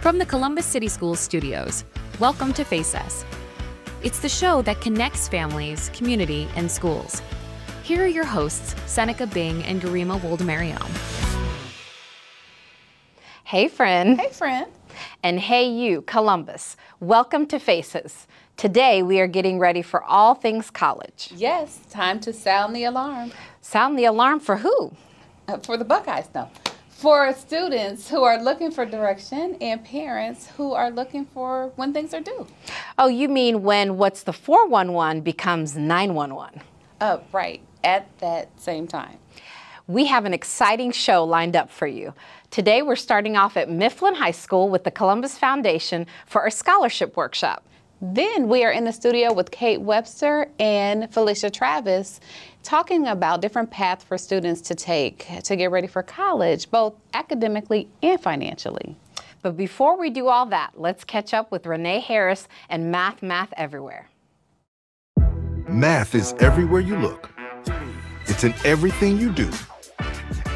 From the Columbus City Schools studios, welcome to Face Us. It's the show that connects families, community, and schools. Here are your hosts, Seneca Bing and Garima Woldemariam. Hey, friend. Hey, friend. And hey, you, Columbus. Welcome to Faces. Today, we are getting ready for all things college. Yes, time to sound the alarm. Sound the alarm for who? For the Buckeyes, no. For students who are looking for direction and parents who are looking for when things are due. Oh, you mean when what's the 411 becomes 911? Right, at that same time. We have an exciting show lined up for you. Today, we're starting off at Mifflin High School with the Columbus Foundation for our scholarship workshop. Then we are in the studio with Kate Webster and Felicia Travis talking about different paths for students to take to get ready for college, both academically and financially. But before we do all that, let's catch up with Renee Harris and Math Everywhere. Math is everywhere you look. It's in everything you do.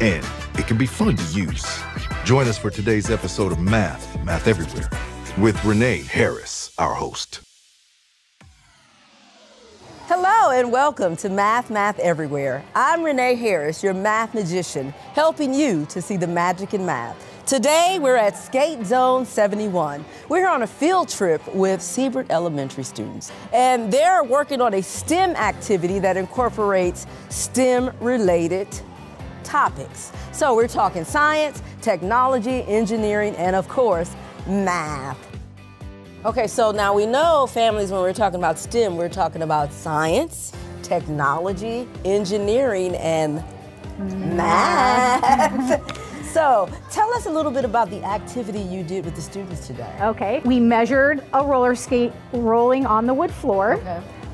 And it can be fun to use. Join us for today's episode of Math Everywhere, with Renee Harris, our host. Hello and welcome to Math Everywhere. I'm Renee Harris, your math magician, helping you to see the magic in math. Today, we're at Skate Zone 71. We're on a field trip with Siebert Elementary students, and they're working on a STEM activity that incorporates STEM-related topics. So we're talking science, technology, engineering, and of course, math. Okay, so now we know, families, when we're talking about STEM, we're talking about science, technology, engineering, and math. So tell us a little bit about the activity you did with the students today. Okay, we measured a roller skate rolling on the wood floor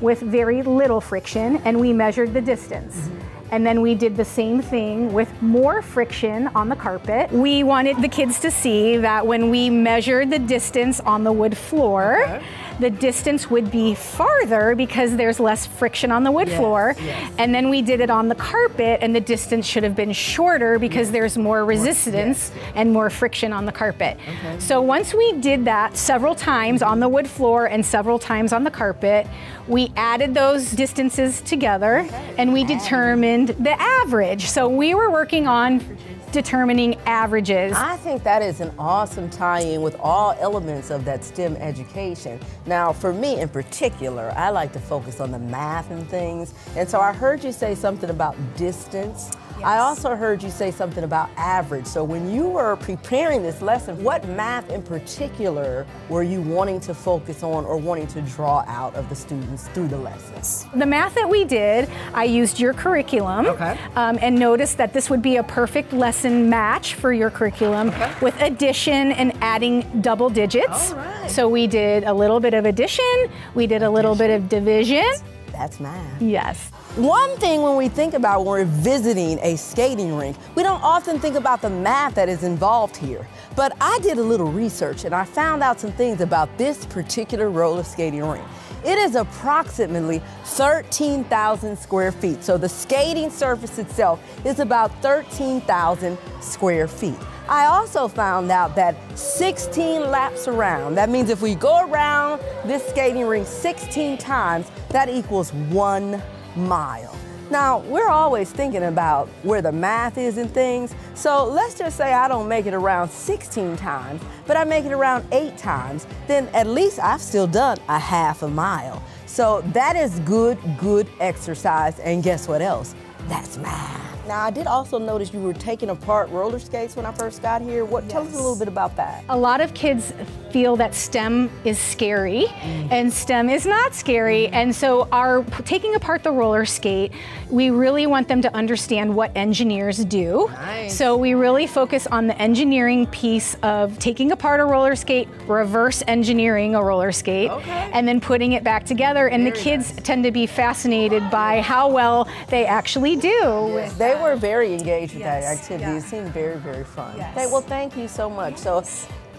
with very little friction, and we measured the distance. And then we did the same thing with more friction on the carpet. We wanted the kids to see that when we measured the distance on the wood floor, the distance would be farther because there's less friction on the wood floor. And then we did it on the carpet, and the distance should have been shorter because there's more resistance and more friction on the carpet. So once we did that several times on the wood floor and several times on the carpet, we added those distances together and we determined the average. So we were working on determining averages. I think that is an awesome tie-in with all elements of that STEM education. Now, for me in particular, I like to focus on the math and things. And so I heard you say something about distance. I also heard you say something about average. So when you were preparing this lesson, what math in particular were you wanting to focus on or wanting to draw out of the students through the lessons? The math that we did, I used your curriculum and noticed that this would be a perfect lesson match for your curriculum with addition and adding double digits. So we did a little bit of addition, we did a little bit of division. That's math. Yes. One thing when we think about when we're visiting a skating rink, we don't often think about the math that is involved here. But I did a little research and I found out some things about this particular roller skating rink. It is approximately 13,000 square feet. So the skating surface itself is about 13,000 square feet. I also found out that 16 laps around, that means if we go around this skating rink 16 times, that equals 1 mile. Now, we're always thinking about where the math is and things, so let's just say I don't make it around 16 times, but I make it around 8 times, then at least I've still done a half a mile. So that is good exercise, and guess what else? That's math. Now, I did also notice you were taking apart roller skates when I first got here. Tell us a little bit about that. A lot of kids feel that STEM is scary, and STEM is not scary. And so taking apart the roller skate, we really want them to understand what engineers do. So we really focus on the engineering piece of taking apart a roller skate, reverse engineering a roller skate, and then putting it back together. And the kids tend to be fascinated by how well they actually do. They were very engaged with that activity. It seemed very fun. Well, thank you so much. So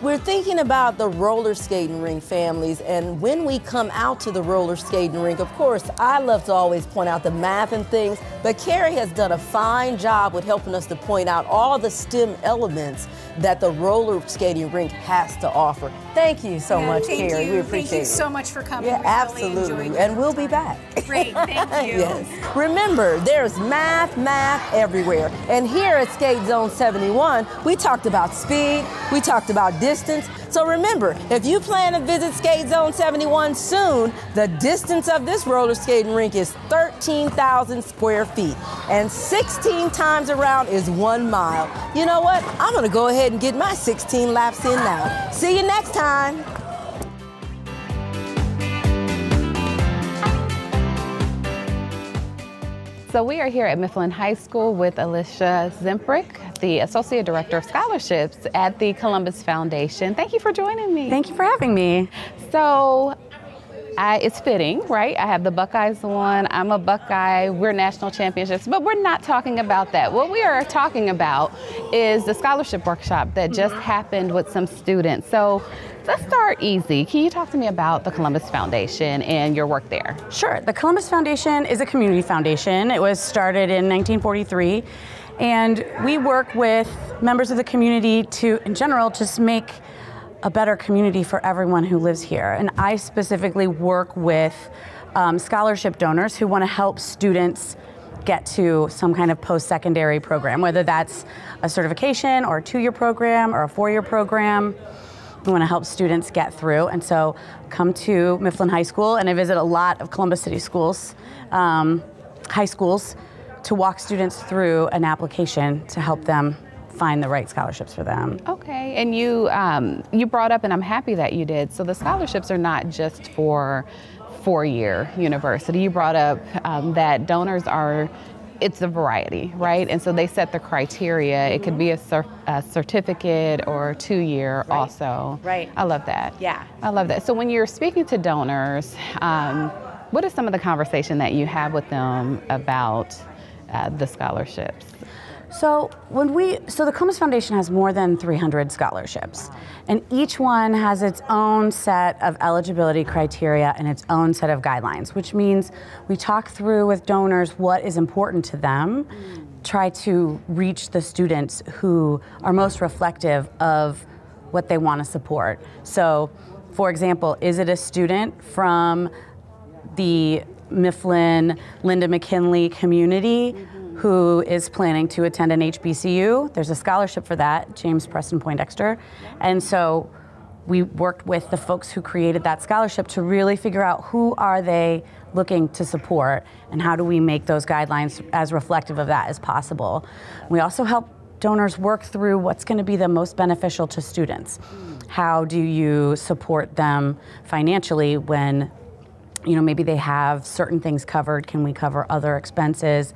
We're thinking about the roller skating rink families, and when we come out to the roller skating rink, of course, I love to always point out the math and things, but Carrie has done a fine job with helping us to point out all the STEM elements that the roller skating rink has to offer. Thank you so much, Carrie. We appreciate it. Thank you so much for coming. Yeah, we absolutely. Really enjoyed And we'll be back. Great, thank you. Yes. Remember, there's math everywhere. And here at Skate Zone 71, we talked about speed, we talked about distance. So remember, if you plan to visit Skate Zone 71 soon, the distance of this roller skating rink is 13,000 square feet. And 16 times around is 1 mile. You know what? I'm gonna go ahead and get my 16 laps in now. See you next time. So we are here at Mifflin High School with Alicia Zemprick, the Associate Director of Scholarships at the Columbus Foundation. Thank you for joining me. Thank you for having me. So it's fitting, right? I have the Buckeyes on, I'm a Buckeye, we're national championships, but we're not talking about that. What we are talking about is the scholarship workshop that just happened with some students. So let's start easy. Can you talk to me about the Columbus Foundation and your work there? Sure. The Columbus Foundation is a community foundation. It was started in 1943, and we work with members of the community to, in general, just make a better community for everyone who lives here. And I specifically work with scholarship donors who want to help students get to some kind of post-secondary program, whether that's a certification or a 2-year program or a 4-year program. We want to help students get through, and so come to Mifflin High School, and I visit a lot of Columbus City schools, high schools, to walk students through an application to help them find the right scholarships for them. Okay, and you brought up, and I'm happy that you did, so the scholarships are not just for 4-year university. You brought up that donors are, it's a variety, right? And so they set the criteria. It could be a certificate or 2-year also. Right. I love that. Yeah. I love that. So when you're speaking to donors, what is some of the conversation that you have with them about the scholarships? So the Columbus Foundation has more than 300 scholarships, and each one has its own set of eligibility criteria and its own set of guidelines, which means we talk through with donors what is important to them, try to reach the students who are most reflective of what they want to support. So, for example, is it a student from the Mifflin, Linda McKinley community who is planning to attend an HBCU? There's a scholarship for that, James Preston Poindexter. And so we worked with the folks who created that scholarship to really figure out who are they looking to support and how do we make those guidelines as reflective of that as possible. We also help donors work through what's going to be the most beneficial to students. How do you support them financially when maybe they have certain things covered? Can we cover other expenses?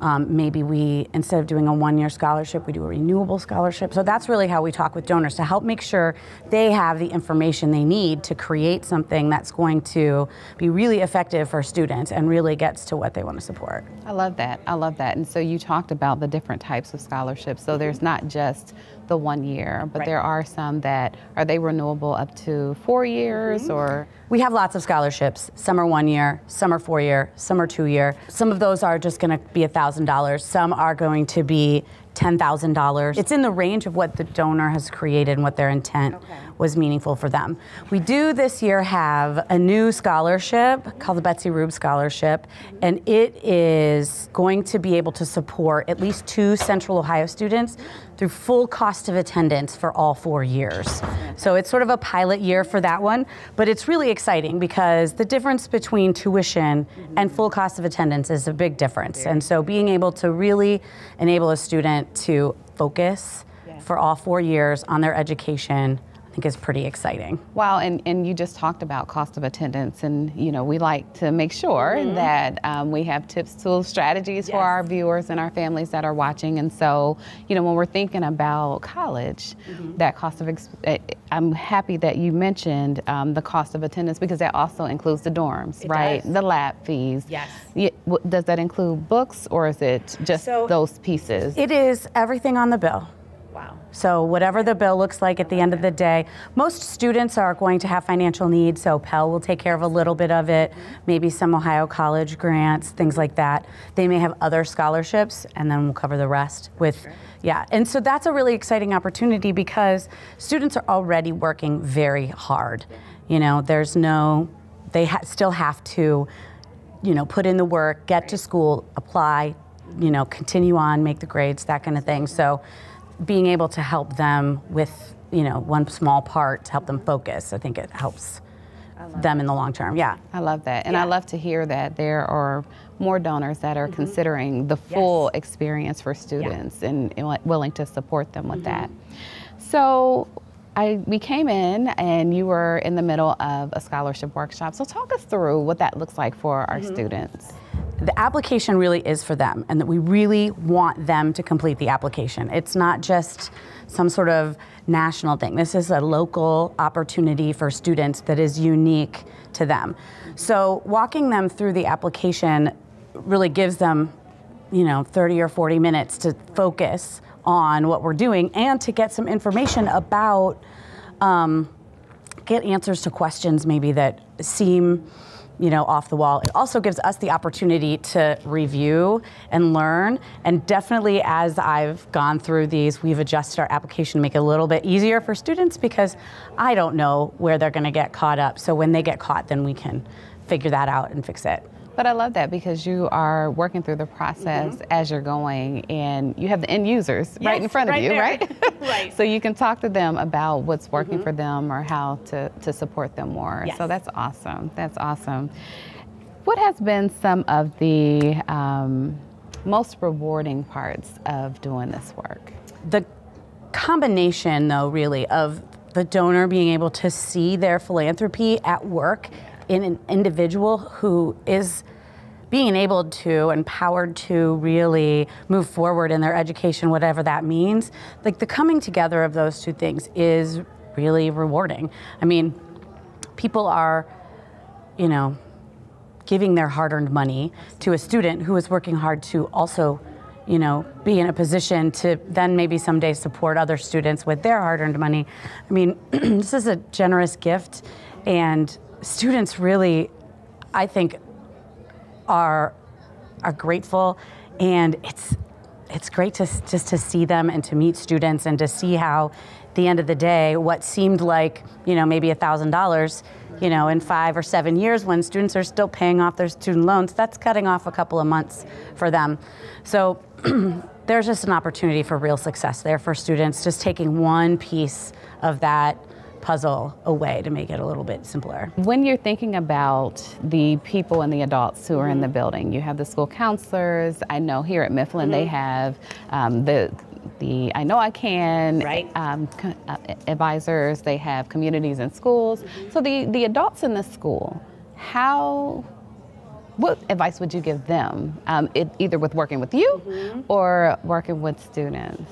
Maybe we, instead of doing a 1-year scholarship, we do a renewable scholarship. So that's really how we talk with donors, to help make sure they have the information they need to create something that's going to be really effective for students and really gets to what they want to support. I love that. I love that. And so you talked about the different types of scholarships. So there's not just the 1 year, but there are some that, are they renewable up to 4 years or? We have lots of scholarships. Some are 1 year, some are 4 year, some are 2 year. Some of those are just going to be $1,000. Some are going to be $10,000. It's in the range of what the donor has created and what their intent was meaningful for them. We do this year have a new scholarship called the Betsy Rube Scholarship, and it is going to be able to support at least 2 Central Ohio students through full cost of attendance for all 4 years. So it's sort of a pilot year for that one, but it's really exciting because the difference between tuition and full cost of attendance is a big difference. And so being able to really enable a student to focus for all 4 years on their education, I think is pretty exciting. Wow, and you just talked about cost of attendance, and we like to make sure that we have tips, tools, strategies for our viewers and our families that are watching. And so, when we're thinking about college, that cost of, I'm happy that you mentioned the cost of attendance, because that also includes the dorms, right? The lab fees. Yes. Does that include books, or is it just those pieces? It is everything on the bill. Wow. So whatever the bill looks like at the end of the day, most students are going to have financial needs, so Pell will take care of a little bit of it, maybe some Ohio College grants, things like that. They may have other scholarships, and then we'll cover the rest with, yeah. And so that's a really exciting opportunity because students are already working very hard. You know, there's no, they still have to, you know, put in the work, get to school, apply, you know, continue on, make the grades, that kind of thing. So being able to help them with, you know, one small part to help them focus, I think it helps them in the long term. Yeah. I love that. And I love to hear that there are more donors that are considering the full experience for students and willing to support them with that. So we came in and you were in the middle of a scholarship workshop. So talk us through what that looks like for our students. The application really is for them, and that we really want them to complete the application. It's not just some sort of national thing. This is a local opportunity for students that is unique to them. So walking them through the application really gives them, you know, 30 or 40 minutes to focus on what we're doing and to get some information about, get answers to questions maybe that seem, you know, off the wall. It also gives us the opportunity to review and learn. And definitely as I've gone through these, we've adjusted our application to make it a little bit easier for students because I don't know where they're gonna get caught up. So when they get caught, then we can figure that out and fix it. But I love that because you are working through the process as you're going, and you have the end users right in front of you, right? Right. So you can talk to them about what's working for them or how to support them more. Yes. So that's awesome. That's awesome. What has been some of the most rewarding parts of doing this work? The combination, though, really, of the donor being able to see their philanthropy at work in an individual who is being enabled to, empowered to really move forward in their education, whatever that means. Like the coming together of those two things is really rewarding. I mean, people are, you know, giving their hard-earned money to a student who is working hard to also, you know, be in a position to then maybe someday support other students with their hard-earned money. I mean, this is a generous gift, and students really, I think, are grateful, and it's great to just to see them and to meet students and to see how, at the end of the day, what seemed like, you know, maybe $1,000, you know, in 5 or 7 years when students are still paying off their student loans, that's cutting off a couple of months for them. So there's just an opportunity for real success there for students, just taking one piece of that puzzle away to make it a little bit simpler. When you're thinking about the people and the adults who are in the building, you have the school counselors. I know here at Mifflin they have the I Know I Can advisors. They have communities and schools. So the adults in the school, what advice would you give them, either with working with you or working with students?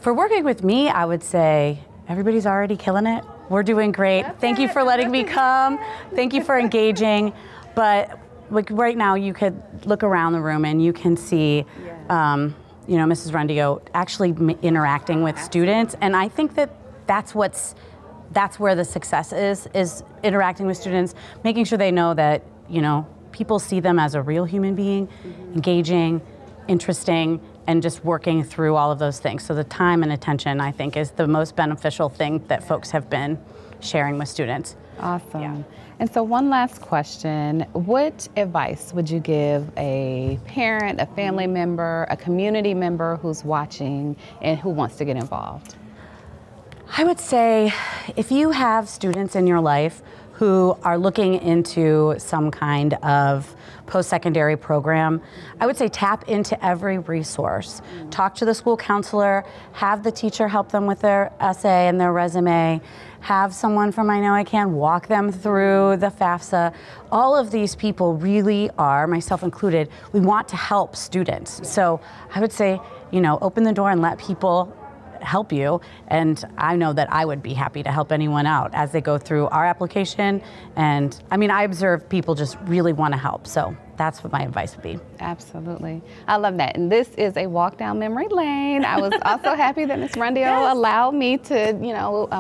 For working with me, I would say everybody's already killing it. We're doing great. Thank you for letting me come. Thank you for engaging. But like right now, you could look around the room and you can see, you know, Mrs. Rendio actually interacting with students. And I think that that's where the success is interacting with students, making sure they know that, you know, people see them as a real human being, engaging, interesting, and just working through all of those things. So the time and attention, I think, is the most beneficial thing that folks have been sharing with students. Awesome. Yeah. And so one last question, what advice would you give a parent, a family member, a community member who's watching and who wants to get involved? I would say if you have students in your life who are looking into some kind of post-secondary program, I would say tap into every resource. Talk to the school counselor, have the teacher help them with their essay and their resume, have someone from I Know I Can walk them through the FAFSA. All of these people really are, myself included, we want to help students. So I would say, you know, open the door and let people help you, and I know that I would be happy to help anyone out as they go through our application. And I mean, I observe people just really want to help, so that's what my advice would be. Absolutely. I love that. And this is a walk down memory lane. I was also happy that Ms. Rundio allowed me to,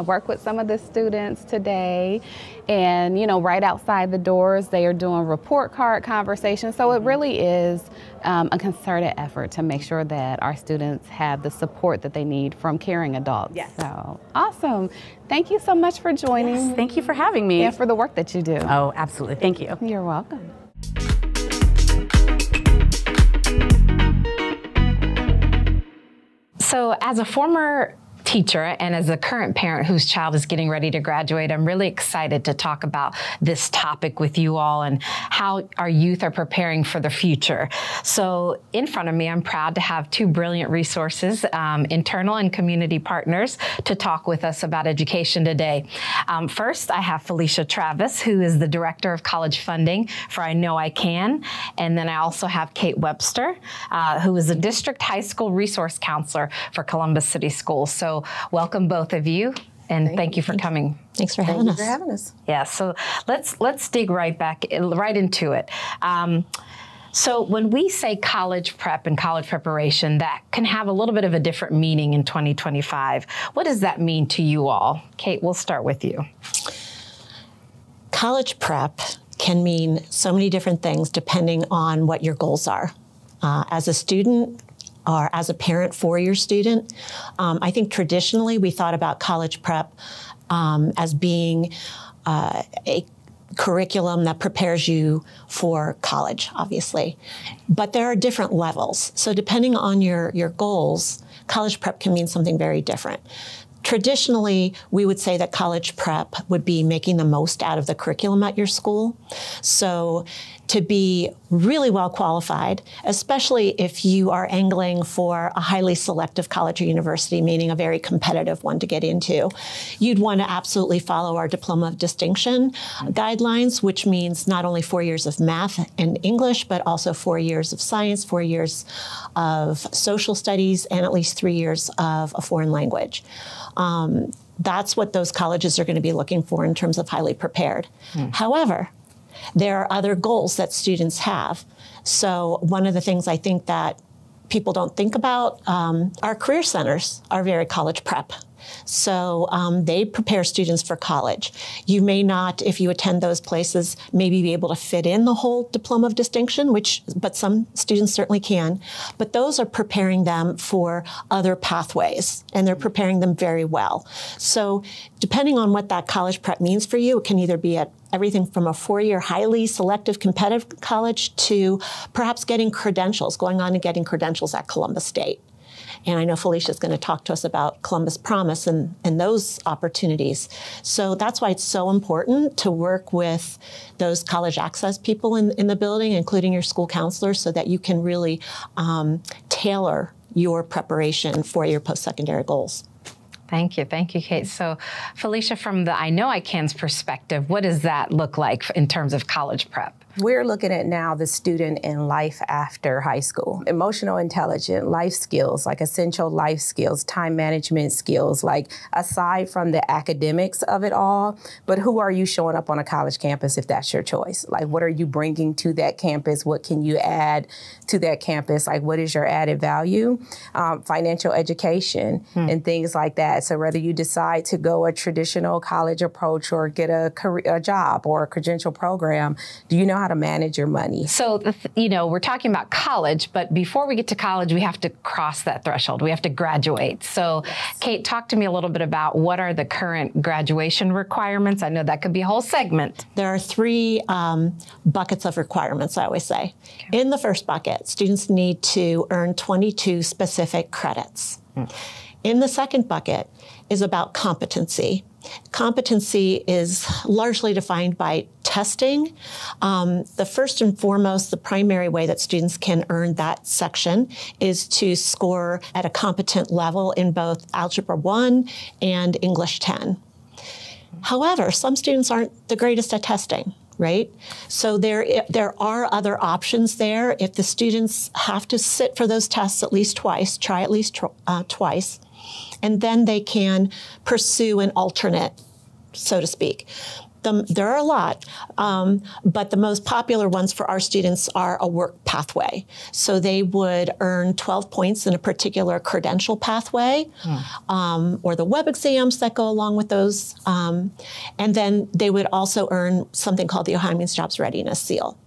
work with some of the students today. And, right outside the doors, they are doing report card conversations. So it really is a concerted effort to make sure that our students have the support that they need from caring adults. Yes. So awesome. Thank you so much for joining. Yes, thank you for having me. And for the work that you do. Oh, absolutely. Thank you. You're welcome. So as a former teacher and as a current parent whose child is getting ready to graduate, I'm really excited to talk about this topic with you all and how our youth are preparing for the future. So in front of me, I'm proud to have two brilliant resources, internal and community partners, to talk with us about education today. First, I have Felicia Travis, who is the Director of College Funding for I Know I Can. And then I also have Kate Webster, who is a District High School Resource Counselor for Columbus City Schools. So welcome both of you, and thank you for coming. Thanks for having us. Yeah, so let's dig right into it. So when we say college prep and college preparation, that can have a little bit of a different meaning in 2025. What does that mean to you all? Kate, we'll start with you. College prep can mean so many different things depending on what your goals are. As a student, or as a parent for your student. I think traditionally we thought about college prep as being a curriculum that prepares you for college, obviously. But there are different levels. So depending on your goals, college prep can mean something very different. Traditionally, we would say that college prep would be making the most out of the curriculum at your school. So to be really well qualified, especially if you are angling for a highly selective college or university, meaning a very competitive one to get into, you'd want to absolutely follow our Diploma of Distinction guidelines, which means not only 4 years of math and English, but also 4 years of science, 4 years of social studies, and at least 3 years of a foreign language. That's what those colleges are going to be looking for in terms of highly prepared. However, there are other goals that students have. So one of the things I think that people don't think about, our career centers are very college prep. So they prepare students for college. You may not, if you attend those places, maybe be able to fit in the whole Diploma of Distinction, but some students certainly can. But those are preparing them for other pathways, and they're preparing them very well. So depending on what that college prep means for you, it can either be at everything from a 4-year highly selective competitive college to perhaps getting credentials, going on and getting credentials at Columbus State. And I know Felicia's going to talk to us about Columbus Promise and those opportunities. So that's why it's so important to work with those college access people in the building, including your school counselors, so that you can really tailor your preparation for your post-secondary goals. Thank you, Kate. So Felicia, from the I Know I Can's perspective, what does that look like in terms of college prep? We're looking at now the student in life after high school. Emotional intelligence, life skills, like essential life skills, time management skills, like aside from the academics of it all, but who are you showing up on a college campus if that's your choice? Like, what are you bringing to that campus? What can you add to that campus? Like, what is your added value? Financial education and things like that. So whether you decide to go a traditional college approach or get a job or a credential program, do you know how to manage your money? So, we're talking about college, but before we get to college, we have to cross that threshold. We have to graduate. So, yes. Kate, talk to me a little bit about what are the current graduation requirements. I know that could be a whole segment. There are 3 buckets of requirements, I always say. Okay. In the first bucket, students need to earn 22 specific credits. In the second bucket is about competency. Competency is largely defined by testing. The first and foremost, the primary way that students can earn that section is to score at a competent level in both Algebra 1 and English 10. However, some students aren't the greatest at testing, right? So there are other options there. If the students have to sit for those tests at least twice, try at least twice, and then they can pursue an alternate, so to speak. There are a lot, but the most popular ones for our students are a work pathway. So they would earn 12 points in a particular credential pathway, or the web exams that go along with those. And then they would also earn something called the Ohio Means Jobs Readiness Seal.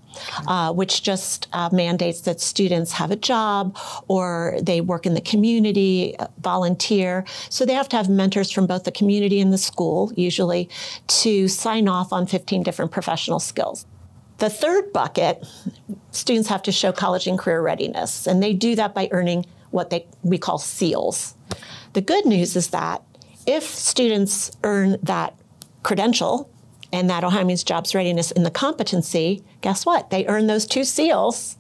Which just mandates that students have a job or they work in the community, volunteer. So they have to have mentors from both the community and the school, usually, to sign off on 15 different professional skills. The third bucket, students have to show college and career readiness, and they do that by earning what we call SEALs. The good news is that if students earn that credential and that Ohio Means Jobs Readiness in the competency, guess what? They earn those 2 SEALs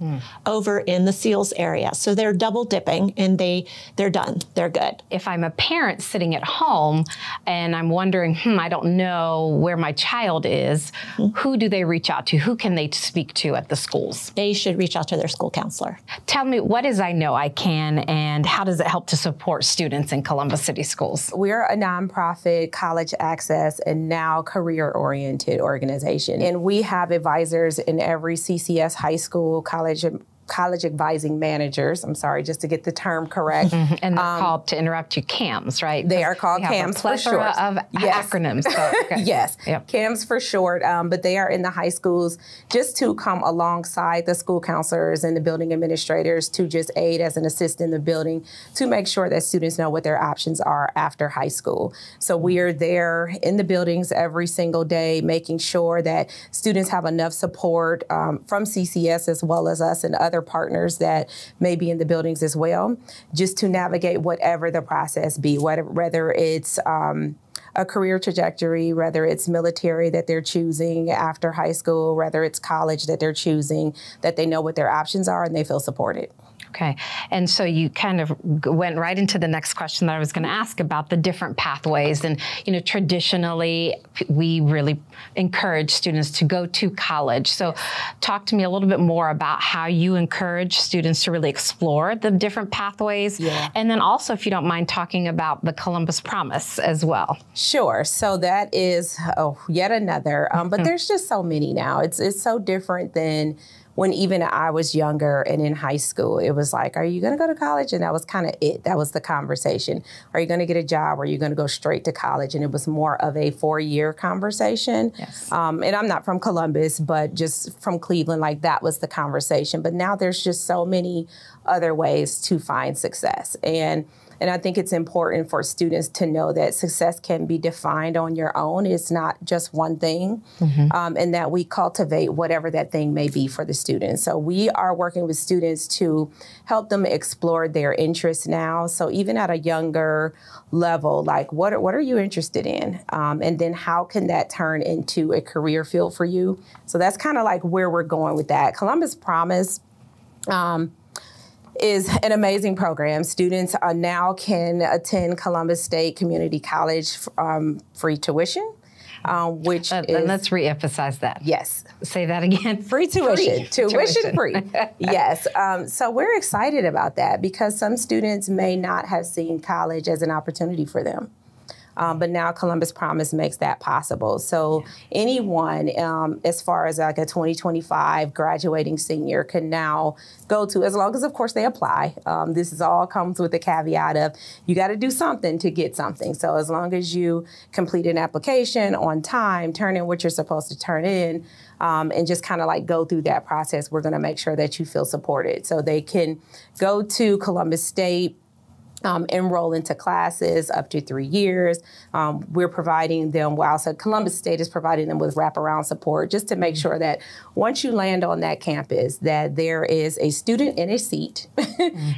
over in the SEALs area. So they're double dipping and they're done. They're good. If I'm a parent sitting at home and I'm wondering, I don't know where my child is, who do they reach out to? Who can they speak to at the schools? They should reach out to their school counselor. Tell me, what is I Know I Can, and how does it help to support students in Columbus City Schools? We're a nonprofit college access and now career-oriented organization. And we have advisors in every CCS high school, college advising managers. I'm sorry, just to get the term correct. And they're called, to interrupt you, CAMs, right? They are called CAMs for short. Of acronyms. So, okay. Yes, CAMs for short, but they are in the high schools just to come alongside the school counselors and the building administrators to just aid as an assist in the building to make sure that students know what their options are after high school. So we are there in the buildings every single day, making sure that students have enough support from CCS as well as us and other partners that may be in the buildings as well, just to navigate whatever the process be, whether it's a career trajectory, whether it's military that they're choosing after high school, whether it's college that they're choosing, that they know what their options are and they feel supported. Okay, and so you kind of went right into the next question that I was going to ask about the different pathways. And, traditionally, we really encourage students to go to college. So talk to me a little bit more about how you encourage students to really explore the different pathways. Yeah. And then also, if you don't mind, talking about the Columbus Promise as well. Sure. So that is yet another, but there's just so many now. It's so different than when even I was younger and in high school. It was like, are you going to go to college? And that was kind of it. That was the conversation. Are you going to get a job? Or are you going to go straight to college? And it was more of a 4-year conversation. Yes. And I'm not from Columbus, but just from Cleveland, like that was the conversation. But now there's just so many other ways to find success. And I think it's important for students to know that success can be defined on your own. It's not just one thing, and that we cultivate whatever that thing may be for the students. So we are working with students to help them explore their interests now. So even at a younger level, like what are you interested in? And then how can that turn into a career field for you? So that's kind of like where we're going with that. Columbus Promise is an amazing program. Students now can attend Columbus State Community College free tuition, which is... And let's reemphasize that. Yes. Say that again. Free tuition. Tuition free. Yes. So we're excited about that because some students may not have seen college as an opportunity for them. But now Columbus Promise makes that possible. So anyone, as far as like a 2025 graduating senior, can now go to, as long as, of course, they apply. This is all comes with the caveat of you got to do something to get something. So as long as you complete an application on time, turn in what you're supposed to turn in, and just kind of like go through that process, we're going to make sure that you feel supported. So they can go to Columbus State, enroll into classes up to 3 years. We're providing them, so Columbus State is providing them with wraparound support just to make sure that once you land on that campus, that there is a student in a seat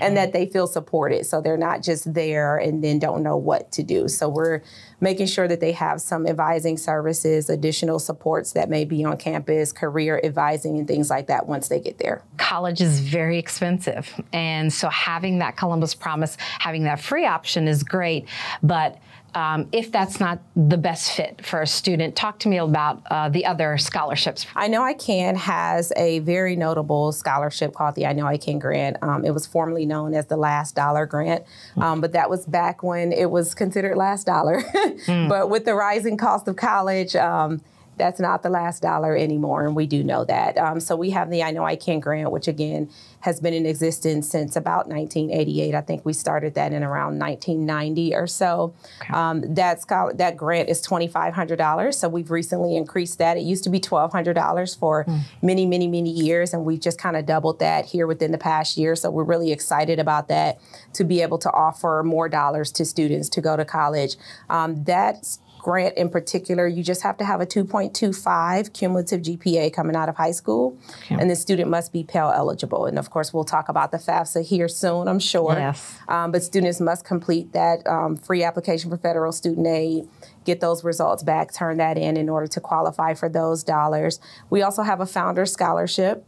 and that they feel supported. So they're not just there and then don't know what to do. So we're making sure that they have some advising services, additional supports that may be on campus, career advising and things like that once they get there. College is very expensive. And so having that Columbus Promise, having that free option is great. But if that's not the best fit for a student, talk to me about the other scholarships. I Know I Can has a very notable scholarship called the I Know I Can Grant. It was formerly known as the Last Dollar Grant, but that was back when it was considered last dollar. But with the rising cost of college, that's not the last dollar anymore, and we do know that. So we have the I Know I Can grant, which again has been in existence since about 1988. I think we started that in around 1990 or so. Okay. That grant is $2,500. So we've recently increased that. It used to be $1,200 for many, many, many years, and we've just kind of doubled that here within the past year. So we're really excited about that, to be able to offer more dollars to students to go to college. That's grant in particular, you just have to have a 2.25 cumulative GPA coming out of high school, and the student must be Pell eligible. And of course, we'll talk about the FAFSA here soon, I'm sure. Yes. But students must complete that free application for federal student aid, get those results back, turn that in order to qualify for those dollars. We also have a Founders Scholarship.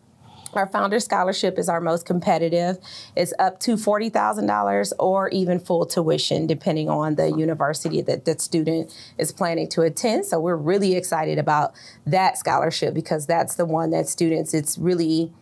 Our Founders Scholarship is our most competitive. It's up to $40,000 or even full tuition, depending on the university that the student is planning to attend. So we're really excited about that scholarship, because that's the one that students, it's really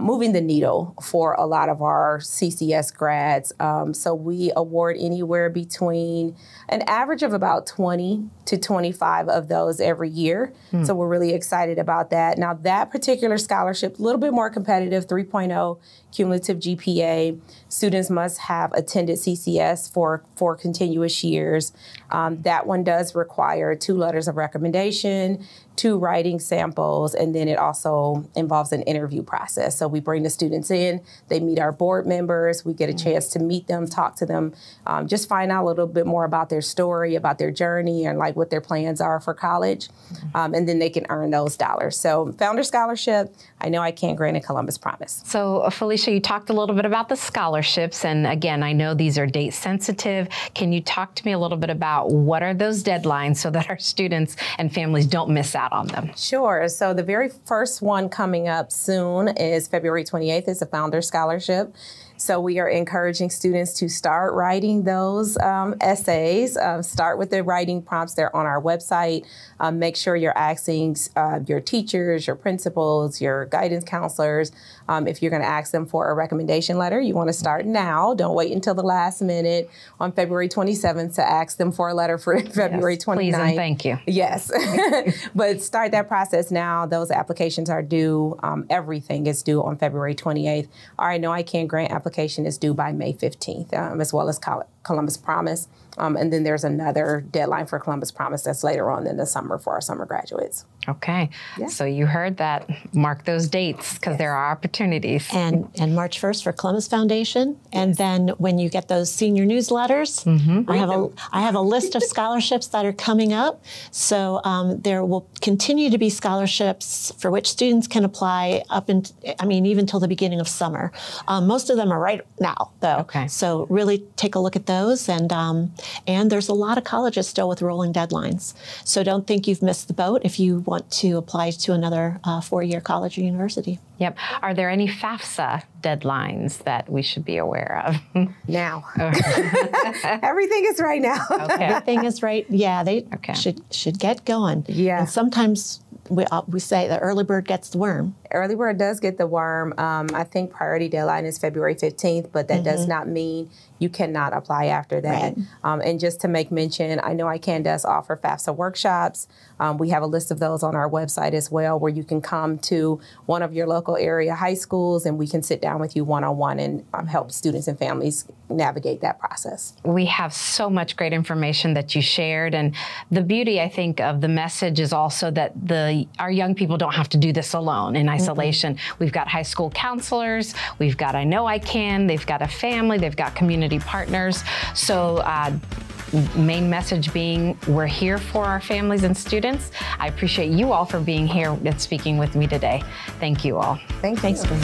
moving the needle for a lot of our CCS grads. So we award anywhere between an average of about 20 to 25 of those every year. So we're really excited about that. Now, that particular scholarship, a little bit more competitive, 3.0 cumulative GPA. Students must have attended CCS for 4 continuous years. That one does require 2 letters of recommendation, 2 writing samples, and then it also involves an interview process. So we bring the students in, they meet our board members, we get a chance to meet them, talk to them, just find out a little bit more about their story, about their journey, and like what their plans are for college, and then they can earn those dollars. So Founder Scholarship, I Know I Can grant, and Columbus Promise. So Felicia, you talked a little bit about the scholarships, and again, I know these are date sensitive. Can you talk to me a little bit about what are those deadlines so that our students and families don't miss out on them? Sure. So the very first one coming up soon is February 28th. It's a Founder Scholarship. So we are encouraging students to start writing those essays. Start with the writing prompts. They're on our website. Make sure you're asking your teachers, your principals, your guidance counselors. If you're going to ask them for a recommendation letter, you want to start now. Don't wait until the last minute on February 27th to ask them for a letter for February 29th. Please and thank you. Yes. But start that process now. Those applications are due. Everything is due on February 28th. I Know I Can grant application is due by May 15th, as well as Columbus Promise. And then there's another deadline for Columbus Promise that's later on in the summer for our summer graduates. Okay. Yeah. So you heard that. Mark those dates, because there are opportunities. And March 1st for Columbus Foundation. And then when you get those senior newsletters, I have a list of scholarships that are coming up. So there will continue to be scholarships for which students can apply even till the beginning of summer. Most of them are right now, though. Okay. So really take a look at those. And there's a lot of colleges still with rolling deadlines. So don't think you've missed the boat if you want to apply to another 4-year college or university. Yep. Are there any FAFSA deadlines that we should be aware of? Now. Everything is right now. Okay. Everything is right. Yeah, they should get going. Yeah. And sometimes we say the early bird gets the worm. Early bird does get the worm. I think priority deadline is February 15th, but that does not mean you cannot apply after that. Right. And just to make mention, I Know I Can does offer FAFSA workshops. We have a list of those on our website as well, where you can come to one of your local area high schools and we can sit down with you one-on-one and help students and families navigate that process. We have so much great information that you shared, and the beauty, I think, of the message is also that our young people don't have to do this alone in isolation. We've got high school counselors, we've got I Know I Can, they've got a family, they've got community partners. So main message being, we're here for our families and students. I appreciate you all for being here and speaking with me today. Thank you all. Thanks. Thanks for